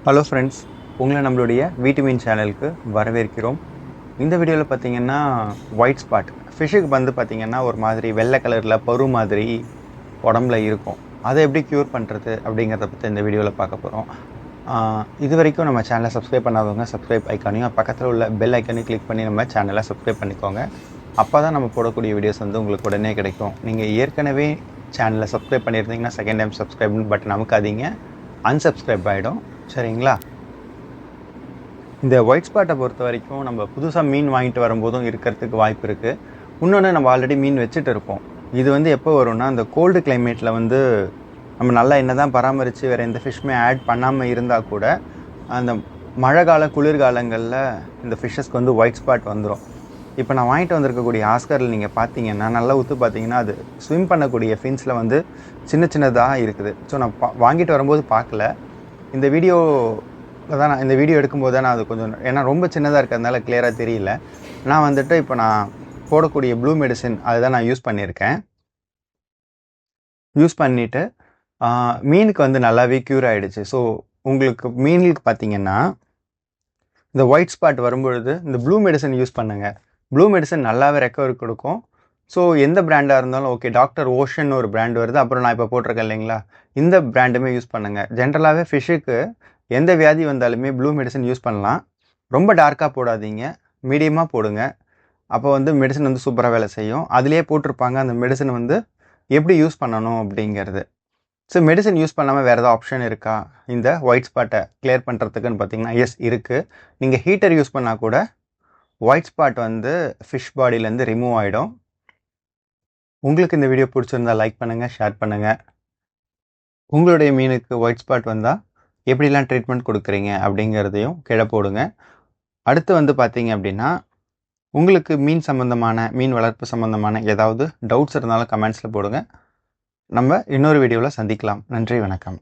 Hello friends, உங்களை நம்மளுடைய வீட்டு மீன் சேனலுக்கு வரவேற்கிறோம். இந்த வீடியோவில் பார்த்தீங்கன்னா ஒயிட் ஸ்பாட் ஃபிஷ்ஷுக்கு வந்து பார்த்திங்கன்னா ஒரு மாதிரி வெள்ளை கலரில் பரு மாதிரி உடம்புல இருக்கும். அதை எப்படி க்யூர் பண்ணுறது அப்படிங்கிறத பற்றி இந்த வீடியோவில் பார்க்க போகிறோம். இது வரைக்கும் நம்ம சேனலை சப்ஸ்கிரைப் பண்ணாதவங்க சப்ஸ்கிரைப் ஐக்கானையும் பக்கத்தில் உள்ள பெல் ஐக்கானையும் கிளிக் பண்ணி நம்ம சேனலை சப்ஸ்கிரைப் பண்ணிக்கோங்க. அப்போ தான் நம்ம போடக்கூடிய வீடியோஸ் வந்து உங்களுக்கு உடனே கிடைக்கும். நீங்கள் ஏற்கனவே சேனலை சப்ஸ்கிரைப் பண்ணியிருந்தீங்கன்னா செகண்ட் டைம் சப்ஸ்கிரைப் பட்டன் அமுக்காதீங்க, அன்சப்ஸ்கிரைப் ஆகிடும். சரிங்களா? இந்த ஒயிட் ஸ்பாட்டை பொறுத்த வரைக்கும் நம்ம புதுசாக மீன் வாங்கிட்டு வரும்போதும் இருக்கிறதுக்கு வாய்ப்பு இருக்குது. இன்னொன்று, நம்ம ஆல்ரெடி மீன் வச்சுட்டு இருப்போம். இது வந்து எப்போ வரும்னா, அந்த கோல்டு கிளைமேட்டில் வந்து நம்ம நல்லா என்ன தான் பராமரித்து வேறு எந்த ஃபிஷ்ஷுமே ஆட் பண்ணாமல் இருந்தால் கூட அந்த மழை கால குளிர்காலங்களில் இந்த ஃபிஷ்ஷஸ்க்கு வந்து ஒயிட் ஸ்பாட் வந்துடும். இப்போ நான் வாங்கிட்டு வந்திருக்கக்கூடிய ஆஸ்கரில் நீங்கள் பார்த்தீங்கன்னா, நல்லா ஊற்று பார்த்தீங்கன்னா அது ஸ்விம் பண்ணக்கூடிய ஃபின்ஸில் வந்து சின்ன சின்னதாக இருக்குது. ஸோ நான் வாங்கிட்டு வரும்போது பார்க்கல. இந்த வீடியோ எடுக்கும்போது தான் நான் அது கொஞ்சம், ஏன்னா ரொம்ப சின்னதாக இருக்கிறதுனால கிளியராக தெரியல. நான் வந்துட்டு இப்போ நான் போடக்கூடிய ப்ளூ மெடிசின் அதுதான் நான் யூஸ் பண்ணியிருக்கேன். யூஸ் பண்ணிவிட்டு மீனுக்கு வந்து நல்லாவே க்யூர் ஆகிடுச்சு. ஸோ உங்களுக்கு மீனுக்கு பார்த்தீங்கன்னா இந்த ஒயிட் ஸ்பாட் வரும்பொழுது இந்த ப்ளூ மெடிசன் யூஸ் பண்ணுங்கள். ப்ளூ மெடிசன் நல்லாவே ரெக்கவரி கொடுக்கும். ஸோ எந்த பிராண்டாக இருந்தாலும் ஓகே, டாக்டர் ஓஷன் ஒரு பிராண்ட் வருது, அப்புறம் நான் இப்போ போட்டிருக்கேன் இல்லைங்களா, இந்த பிராண்டுமே யூஸ் பண்ணுங்கள். ஜென்ரலாகவே ஃபிஷ்ஷுக்கு எந்த வியாதி வந்தாலுமே ப்ளூ மெடிசன் யூஸ் பண்ணலாம். ரொம்ப டார்க்காக போடாதீங்க, மீடியமாக போடுங்க. அப்போ வந்து மெடிசன் வந்து சூப்பராக வேலை செய்யும். அதிலே போட்டிருப்பாங்க அந்த மெடிசன் வந்து எப்படி யூஸ் பண்ணணும் அப்படிங்கிறது. ஸோ மெடிசன் யூஸ் பண்ணாமல் வேறு ஏதாவது ஆப்ஷன் இருக்கா இந்த ஒயிட் ஸ்பாட்டை கிளியர் பண்ணுறதுக்குன்னு பார்த்தீங்கன்னா, எஸ் இருக்குது. நீங்கள் ஹீட்டர் யூஸ் பண்ணால் கூட ஒயிட் ஸ்பாட் வந்து ஃபிஷ் பாடியிலேருந்து ரிமூவ் ஆகிடும். உங்களுக்கு இந்த வீடியோ பிடிச்சிருந்தால் லைக் பண்ணுங்கள், ஷேர் பண்ணுங்கள். உங்களுடைய மீனுக்கு ஒயிட் ஸ்பாட் வந்தால் எப்படிலாம் ட்ரீட்மெண்ட் கொடுக்குறீங்க அப்படிங்கிறதையும் கீழே போடுங்க. அடுத்து வந்து பார்த்தீங்க அப்படின்னா, உங்களுக்கு மீன் வளர்ப்பு சம்மந்தமான ஏதாவது டவுட்ஸ் இருந்தாலும் கமெண்ட்ஸில் போடுங்க. நம்ம இன்னொரு வீடியோவில் சந்திக்கலாம். நன்றி, வணக்கம்.